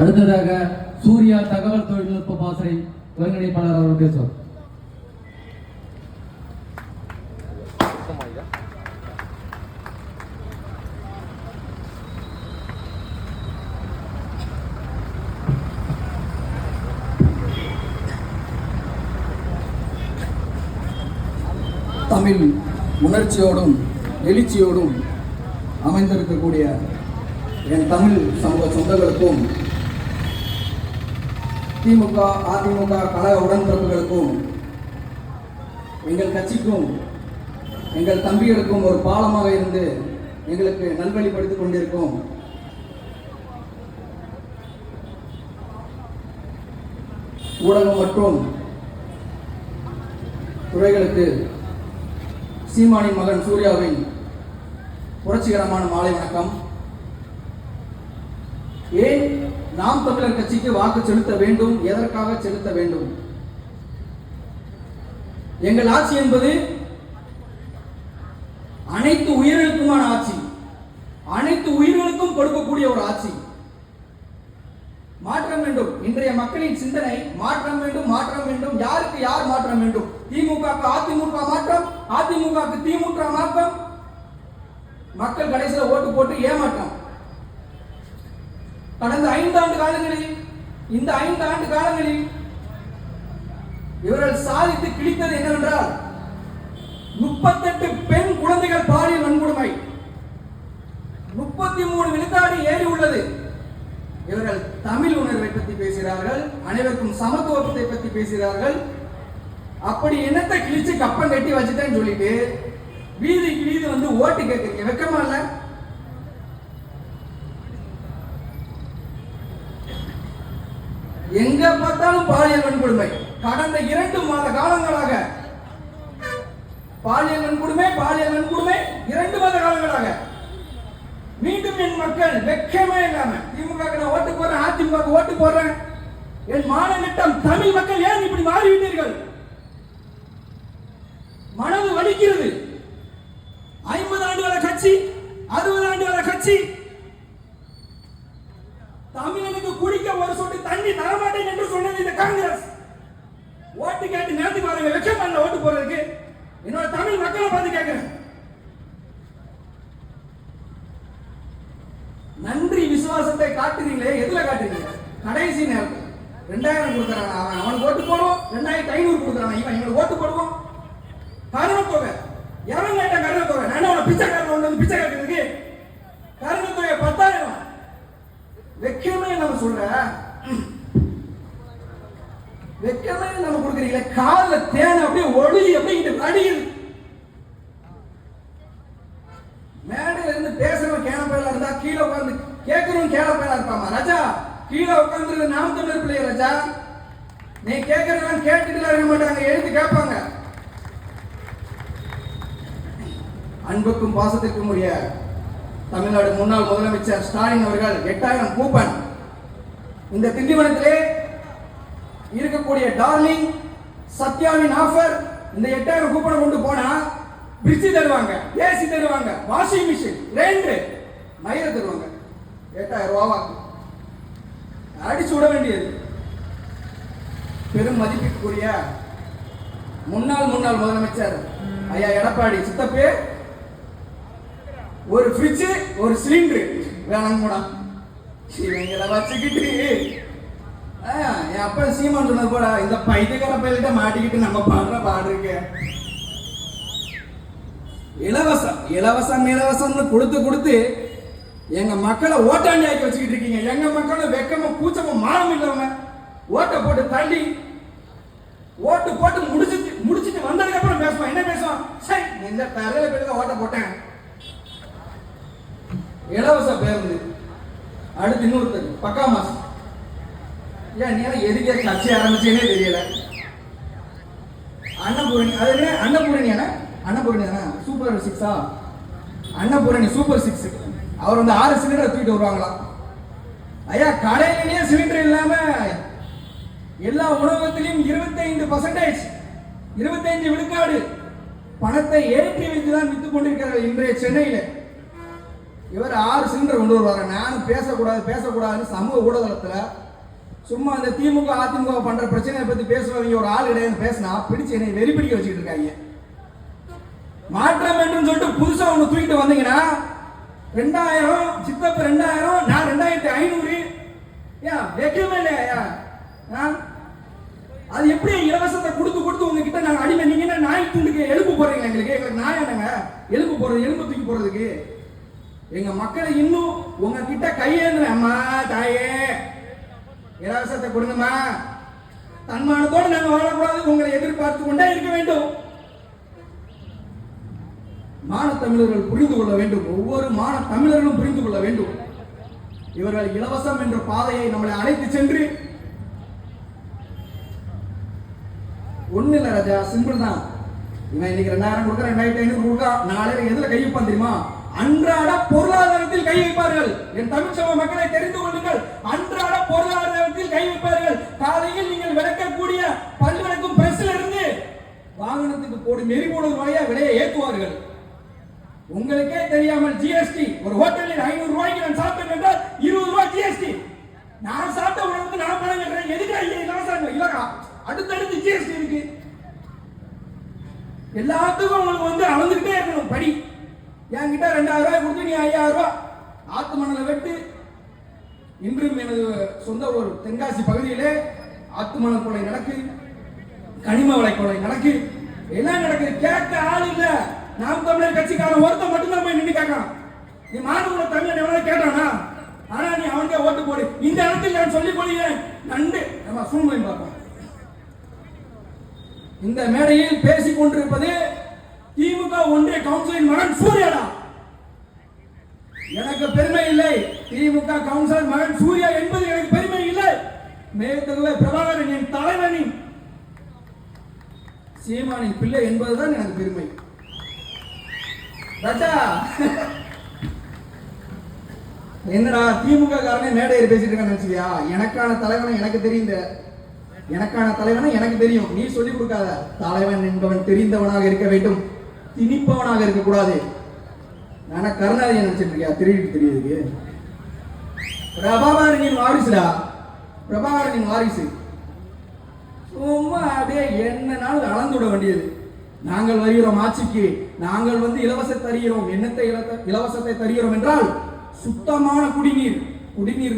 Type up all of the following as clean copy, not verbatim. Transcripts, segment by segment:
அடுத்ததாக சூர்யா தகவல் தொழில்நுட்ப பாசறை ஒருங்கிணைப்பாளர் அவர்கள் பேசுவார். தமிழ் உணர்ச்சியோடும் எழுச்சியோடும் அமைந்திருக்கக்கூடிய என் தமிழ் சமூக சொந்தங்களுக்கும் திமுக அதிமுக கழக உடன்பிறப்புகளுக்கும் எங்கள் கட்சிக்கும் எங்கள் தம்பிகளுக்கும் ஒரு பாலமாக இருந்து எங்களுக்கு நல்வழிப்படுத்திக் கொண்டிருக்கும் ஊடகம் மற்றும் துறைகளுக்கு சீமானின் மகன் சூர்யாவின் புரட்சிகரமான மாலை வணக்கம். ஏன் நாம் தமிழர் கட்சிக்கு வாக்கு செலுத்த வேண்டும்? எதற்காக செலுத்த வேண்டும்? எங்கள் ஆட்சி என்பது அனைத்து உயிர்களுக்குமான ஆட்சி, அனைத்து உயிர்களுக்கும் கொடுக்கக்கூடிய ஒரு ஆட்சி. மாற்றம் வேண்டும். இன்றைய மக்களின் சிந்தனை மாற்றம் வேண்டும், மாற்றம் வேண்டும். யாருக்கு யார் மாற்றம் வேண்டும்? திமுகவுக்கு அதிமுக மாற்றம், அதிமுகவுக்கு திமுக மாற்றம். மக்கள் கடைசியில் ஓட்டு போட்டு ஏமாற்றம். கடந்த 5 ஆண்டு காலங்களில், இந்த 5 ஆண்டு காலங்களில் இவர்கள் சாதித்து கிழித்தது என்னவென்றால் 38 பெண் குழந்தைகள் பாலியல் வன்கொடுமை, 33 விழுக்காடு ஏறி உள்ளது. இவர்கள் தமிழ் உணர்வை பற்றி பேசுகிறார்கள், அனைவருக்கும் சமத்துவத்தை பற்றி பேசுகிறார்கள். அப்படி என்னத்தை கிழிச்சு கப்பம் கட்டி வச்சுட்டேன்னு சொல்லிட்டு வீதிக்கு வீதி வந்து ஓட்டு கேட்கறீங்க. வெக்கமா இல்ல? எங்க பார்த்தாலும் பாலியல் வன்கொடுமை. கடந்த 2 மாத காலங்களாக பாலியல் வன்கொடுமை 2 மாத காலங்களாக. மீண்டும் என் மக்கள் வெக்கமே இல்லாம திமுக நான் ஓட்டு போறேன், அதிமுக ஓட்டு போறேன். என் மானநட்டம் தமிழ் மக்கள் ஏன் இப்படி மாறிவிட்டீர்கள்? மனது வலிக்கிறது. 50 ஆண்டுகால கட்சி, 60 ஆண்டுகால கட்சி, தமிழனுக்கு குடிக்க ஒரு சொட்டு தண்ணி தரமாட்டேன் என்று சொன்னது இந்த காங்கிரஸ். ஓட்டு கேட்டு நேர்த்தி பாருங்க, வெக்கமா இல்ல ஓட்டு போறதுக்கு? என்னோட தமிழ் மக்களை பார்த்து கேட்கிறேன். நன்றி விசுவாசத்தை காட்டுறீங்களே, எதுல காட்டுறீங்க? கடைசி நேரத்தில் 2000 கொடுக்குறாங்க, அவனுக்கு ஓட்டு போடுவோம். 2500 கொடுக்குறாங்க, இவன் ஓட்டு போடுவோம். கருணத்தொகை எவன் கேட்ட? கருணத்தொகை நான் அவனை பிச்சைக்காரன் வந்து பிச்சை கேட்கறதுக்கு கருணத்தொகை 10,000. வெக்கமே நம்ம சொல்ற, வெக்கமே நம்ம கொடுக்குறீங்களே. கால தேனை அப்படியே ஒளி அப்படியே அடியுது. மேடையில இருந்து பேசுறவன் கேனப்பையில இருந்தா கீழே உட்கார்ந்து கேட்கறவன் கேனப்பையில இருப்பாமா? ராஜா கீழே உட்கார்ந்து நாம் தமிழர் பிள்ளைய ராஜா, நீ கேட்கறவன் கேட்டுட்டு இருக்க மாட்டாங்க, எழுதி கேட்பாங்க. அன்புக்கும் பாசத்திற்கும் உரிய தமிழ்நாடு முன்னாள் முதலமைச்சர் ஸ்டாலின் அவர்கள் 8000 கூப்பன் இந்த திண்டிவனத்திலே இருக்கக்கூடிய டார்லிங் சத்யாவின் ஆஃபர். இந்த 8000 கூப்பனை கொண்டு போனா பிரிட்ஜ் தருவாங்க, ஏசி தருவாங்க, வாஷிங் மிஷின், கிரைண்டர், மயிரை தருவாங்க. 8000 ரூபாவா அடிச்சு விட வேண்டியது. பெரும் மதிப்பிற்குரிய முன்னாள் முதலமைச்சர் ஐயா எடப்பாடி சித்தப்பே ஒரு ஃப்ரிட்ஜ் ஒரு சிலிண்டர் வேணாம் கூட இவங்களை வச்சுக்கிட்டு என் அப்பா சீமான் சொன்னது போல இந்த பைத்தியக்கார பயில்கிட்ட மாட்டிக்கிட்டு நம்ம பாடுற பாடுறீங்க. இலவசம்னு கொடுத்து எங்க மக்களை ஓட்டாண்டி ஆக்கி வச்சுக்கிட்டு இருக்கீங்க. எங்க மக்களை வெக்கமா கூச்சமா மானம் இல்லாம ஓட்டை போட்டு தள்ளி ஓட்டு போட்டு முடிச்சுட்டு வந்ததுக்கு அப்புறம் பேசுவான். என்ன பேசுவான்? சரி இந்த தரையில பேருக்கு ஓட்ட போட்டேன். இலவச பேருந்து. அடுத்து இன்னொருத்தர் பக்கா மாசம். ஏன் நீ எதுக்கே கட்சி ஆரம்பிச்சேனே தெரியல. அன்னபூரணி, அது என்ன அன்னபூரணி சூப்பர் 6 அன்னபூரணி சூப்பர் 6. அவர் வந்து 6 சிலிண்டர் தூக்கிட்டு வருவாங்களாம். ஐயா கடையிலேயே சிலிண்டர் இல்லாம எல்லா உணவகத்திலையும் 25% 25 விழுக்காடு பணத்தை ஏற்றி வைத்துதான் வித்துக் கொண்டிருக்கிறார்கள் இன்றைய சென்னையில. இவர் 6 சிலிண்டர் கொண்டு வருவாரு. நானும் பேசக்கூடாதுன்னு சமூக ஊடகத்துல சும்மா அந்த திமுக அதிமுக பண்ற பிரச்சனையை பத்தி பேசுறவங்க ஒரு ஆள் கிடையாது பேசினா பிடிச்சு என்னை வெறி பிடிக்க வச்சுட்டு இருக்காங்க. மாற்றம் வேண்டும் சொல்லிட்டு புதுசா ஒண்ணு தூக்கிட்டு வந்தீங்கன்னா 2000 சித்தப்பு 2000 நான் 2500 ஏன் வைக்கவே இல்லையா? அது எப்படி இலவசத்தை கொடுத்து உங்ககிட்ட நாங்க அடிமை, நீங்க என்ன நாய் துண்டுக்கு எலும்பு போடுறீங்க? எங்களுக்கு நாய் என்னங்க எலும்பு போடுறது, எலும்பு தூக்கி போடுறதுக்கு? எங்க மக்களை இன்னும் உங்ககிட்ட கையேந்திர அம்மா தாயே இலவசத்தை கொடுங்கம்மா, தன்மானத்தோடு நாங்க வாழக்கூடாது, உங்களை எதிர்பார்த்து கொண்டே இருக்க வேண்டும். மான தமிழர்கள் புரிந்து கொள்ள வேண்டும், ஒவ்வொரு மான தமிழர்களும் புரிந்து கொள்ள வேண்டும். இவர்கள் இலவசம் என்ற பாதையை நம்மளை அழைத்து சென்று ஒண்ணு இல்ல ராஜா, சிம்பிள் தான். இவன் இன்னைக்கு 2000 கொடுக்க 2500 கொடுக்க நாளைக்கு எதுல கை வைப்பான் தெரியுமா? அன்றாட பொருளாதாரத்தில் கை வைப்பார்கள். என் தமிழ் சமூக மக்களை தெரிந்து கொள்ளுங்கள், அன்றாட பொருளாதாரத்தில் கை வைப்பார்கள். காலையில் நீங்கள் விளக்கக்கூடிய பல் விளக்கும் பிரஸ்ல இருந்து வாகனத்துக்கு போடும் எரிபொருள் வழியா விலையை ஏற்றுவார்கள். உங்களுக்கே தெரியாமல் ஜிஎஸ்டி, ஒரு ஹோட்டலில் 500 ரூபாய்க்கு நான் சாப்பிட்டேன் என்றால் 20 ரூபாய் ஜிஎஸ்டி. நான் சாப்பிட்ட உணவுக்கு நான் பணம் கட்டுறேன், எதுக்கு இலவசம் இல்லக்கா? அடுத்தடுத்து ஜிஎஸ்டி இருக்கு. எல்லாத்துக்கும் உங்களுக்கு அளந்துகிட்டே இருக்கணும் படி. என்கிட்ட 2000 ரூபாய் கொடுத்து நீ 5000 ரூபாய் ஆத்து மணலை வெட்டு. இன்றும் எனது சொந்த ஊர் தென்காசி பகுதியிலே ஆத்து மணல் கொலை நடக்கு, கனிம வளை கொலை நடக்கு, எல்லாம் நடக்குது. கேட்க ஆள் இல்ல. நாம் தமிழர் கட்சிக்காரன் ஒருத்த மட்டும்தான் போய் நின்று கேட்கலாம். நீ மாநில தமிழன் எவ்வளவு கேட்டானா? ஆனா நீ அவனுக்கே ஓட்டு போடு. இந்த இடத்தில் நான் சொல்லிக் கொள்கிறேன், நண்டு நம்ம சூழ்நிலை பார்ப்போம். இந்த மேடையில் பேசிக் கொண்டிருப்பது திமுக ஒன்றிய கவுன்சிலின் மகன் சூர்யாடா. எனக்கு பெருமை இல்லை. திமுக கவுன்சிலர் மகன் சூர்யா என்பது எனக்கு பெருமை இல்லை. மேற்கொள்ள பிரபாகரன் என் தலைவனின் சீமானின் பிள்ளை என்பதுதான் எனக்கு பெருமை. ராஜா என்னடா திமுக காரனே மேடையில் பேசிட்டு இருக்கான்னு நினைச்சியா? எனக்கான தலைவனை எனக்கு தெரியும். நீ சொல்லிக் கொடுக்காத. தலைவன் என்பவன் தெரிந்தவனாக இருக்க வேண்டும், திணிப்பவனாக இருக்கக்கூடாது. நானா கருணாநிதி நினைச்சிட்டு இருக்கியா? தெரியுதுக்கு பிரபாகரனின் வாரிசுடா, பிரபாகரனின் வாரிசு. சும்மா அப்படியே என்னன்னாலும் அளந்து விட வேண்டியது. நாங்கள் வருகிறோம் ஆட்சிக்கு, நாங்கள் இலவசத்தை தருகிறோம். என்னத்தை இலவசத்தை தருகிறோம் என்றால் சுத்தமான குடிநீர்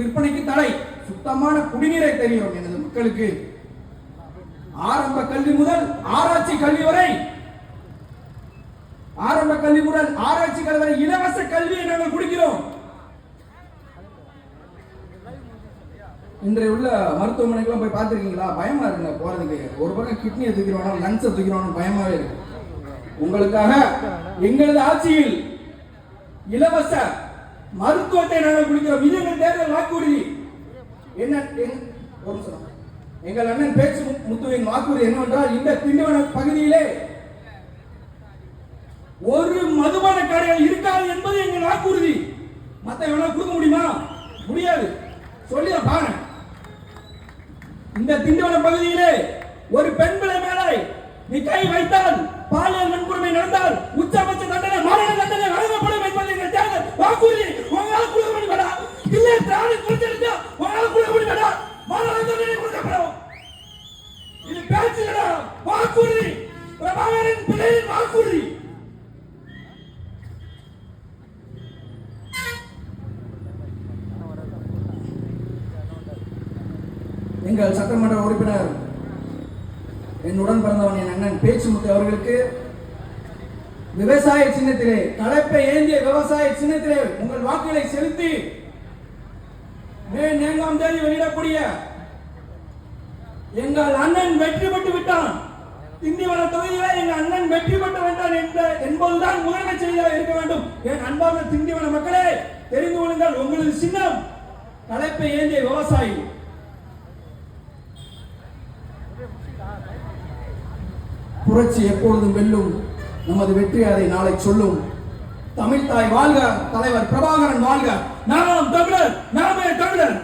விற்பனைக்கு தடை, சுத்தமான குடிநீரை தருகிறோம் எனது மக்களுக்கு. ஆரம்ப கல்வி முதல் ஆராய்ச்சி கல்வி வரை, இலவச கல்வியை நாங்கள் கொடுக்கிறோம். இன்றைய உள்ள மருத்துவமனைக்கெல்லாம் போய் பார்த்துருக்கீங்களா? பயமா இருக்குங்க போறதுக்கு. ஒரு பக்கம் கிட்னியை தூக்கிறோம், லங்ஸை தூக்கிறோம், பயமாவே இருக்கு. உங்களுக்காக எங்களது ஆட்சியில் இலவச மருத்துவத்தை நாங்கள் கொடுக்கிறோம். இது எங்கள் தேர்தல் வாக்குறுதி. எங்கள் அண்ணன் பேச்சு முத்துவின் வாக்குறுதி என்னவென்றால், இந்த திண்டிவன பகுதியிலே ஒரு மதுபான கடைகள் இருக்காது என்பது எங்கள் வாக்குறுதி. மத்த எவ்வளவு கொடுக்க முடியுமா? முடியாது. சொல்லி பாருங்க. இந்த திண்டிவன பகுதியிலே ஒரு பெண் பிள்ளை மேலே நீ கை வைத்தால், பாலியல் வன்கொடுமை நடந்தால் உச்சபட்ச தண்டனை, மரண தண்டனை வழங்கப்படும் என்பது எங்கள் தேர்தல் வாக்குறுதி. உங்களால கொடுக்க முடியுமா? இல்லை, திராவிட கொடுத்திருந்தா உங்களால கொடுக்க முடியுமா? மரண தண்டனை கொடுக்கப்படும். இது பேச்சுடா, வாக்குறுதி. பிரபாகரன் பிள்ளையின் வாக்குறுதி. எங்கள் சட்டமன்ற உறுப்பினர், என்னுடன் பிறந்தவன் என் அண்ணன் பேச்சு முத்து அவர்களுக்கு விவசாய சின்னத்திலே, கலப்பை ஏந்திய விவசாய சின்னத்திலே உங்கள் வாக்குகளை செலுத்தி மே 4ஆம் தேதி வெளியிடக்கூடிய எங்கள் அண்ணன் வெற்றி பெற்று விட்டான். திண்டிவன தொகுதியிலே எங்கள் அண்ணன் வெற்றி பெற்று விட்டான் என்பதுதான் முதன்மை செய்தியாக இருக்க வேண்டும். என் அன்பார்ந்த திண்டிவன மக்களே, தெரிந்து கொள்ளுங்கள், உங்களது சின்னம் கலப்பை ஏந்திய விவசாயி. புரட்சி எப்பொழுதும் வெல்லும். நமது வெற்றி அதை நாளை சொல்லும். தமிழ் தாய் வாழ்க, தலைவர் பிரபாகரன் வாழ்க. நாம் தமிழர், நாமே தமிழர்.